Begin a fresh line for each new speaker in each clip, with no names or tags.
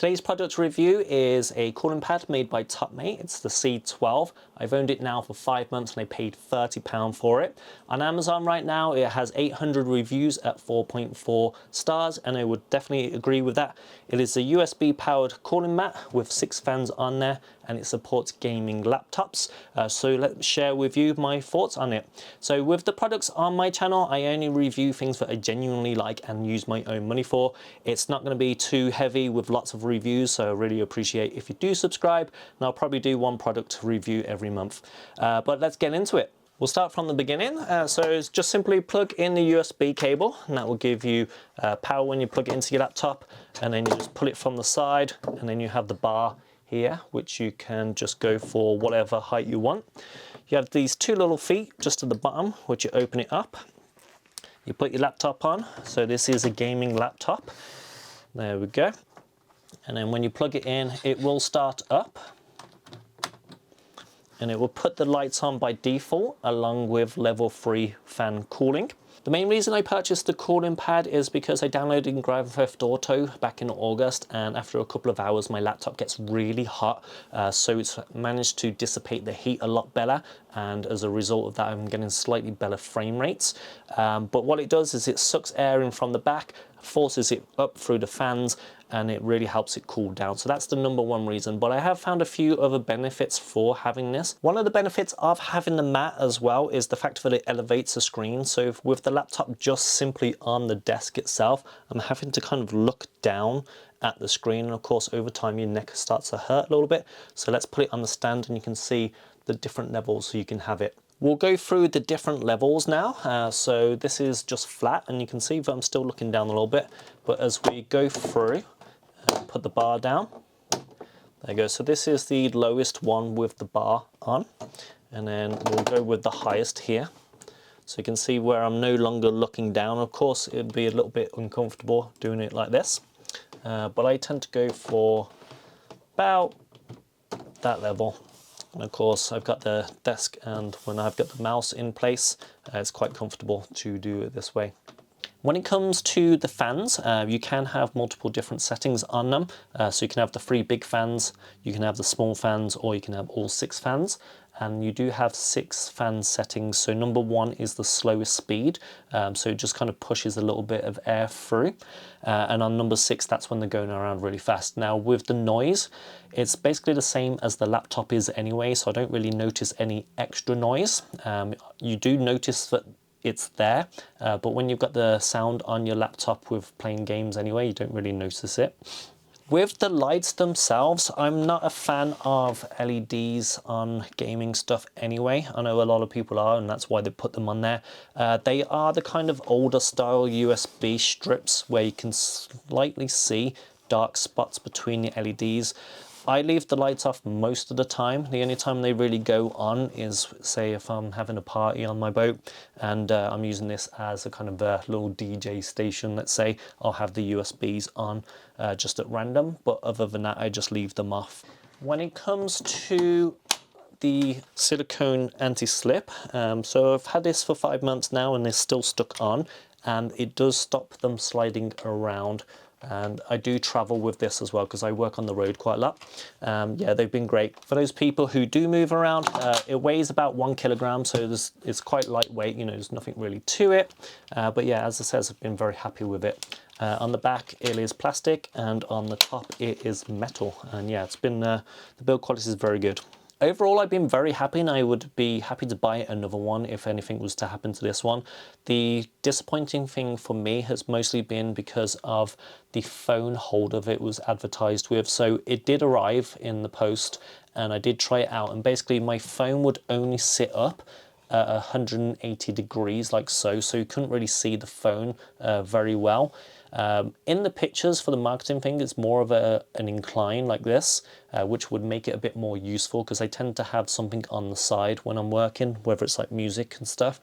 Today's product review is a cooling pad made by Throttling. It's the C12. I've owned it now for 5 months and I paid £30 for it. On Amazon right now it has 800 reviews at 4.4 stars, and I would definitely agree with that. It is a USB powered cooling mat with 6 fans on there, and it supports gaming laptops. So let me share with you my thoughts on it. So with the products on my channel, I only review things that I genuinely like and use my own money for. It's not going to be too heavy with lots of reviews, so I really appreciate if you do subscribe, and I'll probably do one product review every month. But let's get into it. We'll start from the beginning. So it's just simply plug in the USB cable, and that will give you power when you plug it into your laptop, and then you just pull it from the side, and then you have the bar here, which you can just go for whatever height you want. You have these 2 little feet just at the bottom, which you open it up. You put your laptop on. So this is a gaming laptop. There we go. And then when you plug it in, it will start up. And it will put the lights on by default along with level 3 fan cooling. The main reason I purchased the cooling pad is because I downloaded Grand Theft Auto back in August, and after a couple of hours my laptop gets really hot, so it's managed to dissipate the heat a lot better, and as a result of that I'm getting slightly better frame rates. But what it does is it sucks air in from the back, forces it up through the fans, and it really helps it cool down. So that's the #1 reason, but I have found a few other benefits for having this. One of the benefits of having the mat as well is the fact that it elevates the screen. So with the laptop just simply on the desk itself, I'm having to kind of look down at the screen, and of course over time your neck starts to hurt a little bit. So let's put it on the stand and you can see the different levels so you can have it. We'll go through the different levels now. So this is just flat, and you can see that I'm still looking down a little bit, but as we go through, put the bar down. There you go. So this is the lowest one with the bar on, and then we'll go with the highest here. So you can see where I'm no longer looking down. Of course, it'd be a little bit uncomfortable doing it like this, but I tend to go for about that level. And of course, I've got the desk, and when I've got the mouse in place, it's quite comfortable to do it this way. When it comes to the fans, you can have multiple different settings on them. So you can have the 3 big fans, you can have the small fans, or you can have all 6 fans. And you do have 6 fan settings. So #1 is the slowest speed. So it just kind of pushes a little bit of air through. And on #6, that's when they're going around really fast. Now with the noise, it's basically the same as the laptop is anyway. So I don't really notice any extra noise. You do notice that it's there, but when you've got the sound on your laptop with playing games anyway, you don't really notice it. With the lights themselves, I'm not a fan of LEDs on gaming stuff anyway. I know a lot of people are, and that's why they put them on there. They are the kind of older style USB strips where you can slightly see dark spots between the LEDs. I leave the lights off most of the time. The only time they really go on is, say, if I'm having a party on my boat and I'm using this as a kind of a little DJ station, let's say, I'll have the USBs on just at random, but other than that, I just leave them off. When it comes to the silicone anti-slip, so I've had this for 5 months now and they're still stuck on, and it does stop them sliding around. And I do travel with this as well because I work on the road quite a lot. Yeah, they've been great. For those people who do move around, it weighs about 1 kilogram, so it's quite lightweight, you know, there's nothing really to it. But yeah, as I said, I've been very happy with it. On the back it is plastic, and on the top it is metal. And yeah, it's been, the build quality is very good. Overall, I've been very happy, and I would be happy to buy another one if anything was to happen to this one. The disappointing thing for me has mostly been because of the phone holder that it was advertised with. So it did arrive in the post, and I did try it out, and basically my phone would only sit up at 180 degrees like so, so you couldn't really see the phone very well. In the pictures for the marketing thing, it's more of an incline like this, which would make it a bit more useful because I tend to have something on the side when I'm working, whether it's like music and stuff.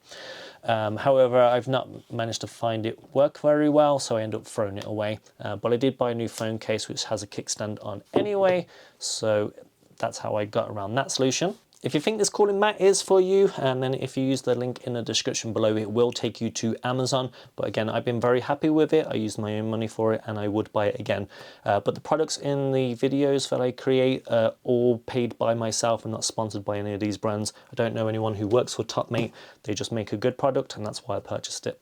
However, I've not managed to find it work very well, so I end up throwing it away. But I did buy a new phone case which has a kickstand on anyway, so that's how I got around that solution. If you think this cooling mat is for you, and then if you use the link in the description below, it will take you to Amazon. But again, I've been very happy with it. I used my own money for it and I would buy it again. But the products in the videos that I create are all paid by myself and not sponsored by any of these brands. I don't know anyone who works for Topmate. They just make a good product and that's why I purchased it.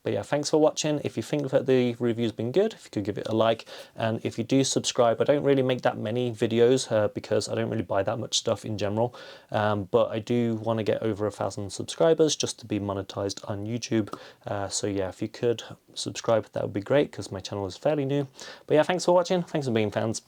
But yeah, thanks for watching. If you think that the review's been good, if you could give it a like, and if you do subscribe, I don't really make that many videos because I don't really buy that much stuff in general, but I do want to get over 1,000 subscribers just to be monetized on YouTube. So yeah, if you could subscribe, that would be great because my channel is fairly new. But yeah, thanks for watching. Thanks for being fans.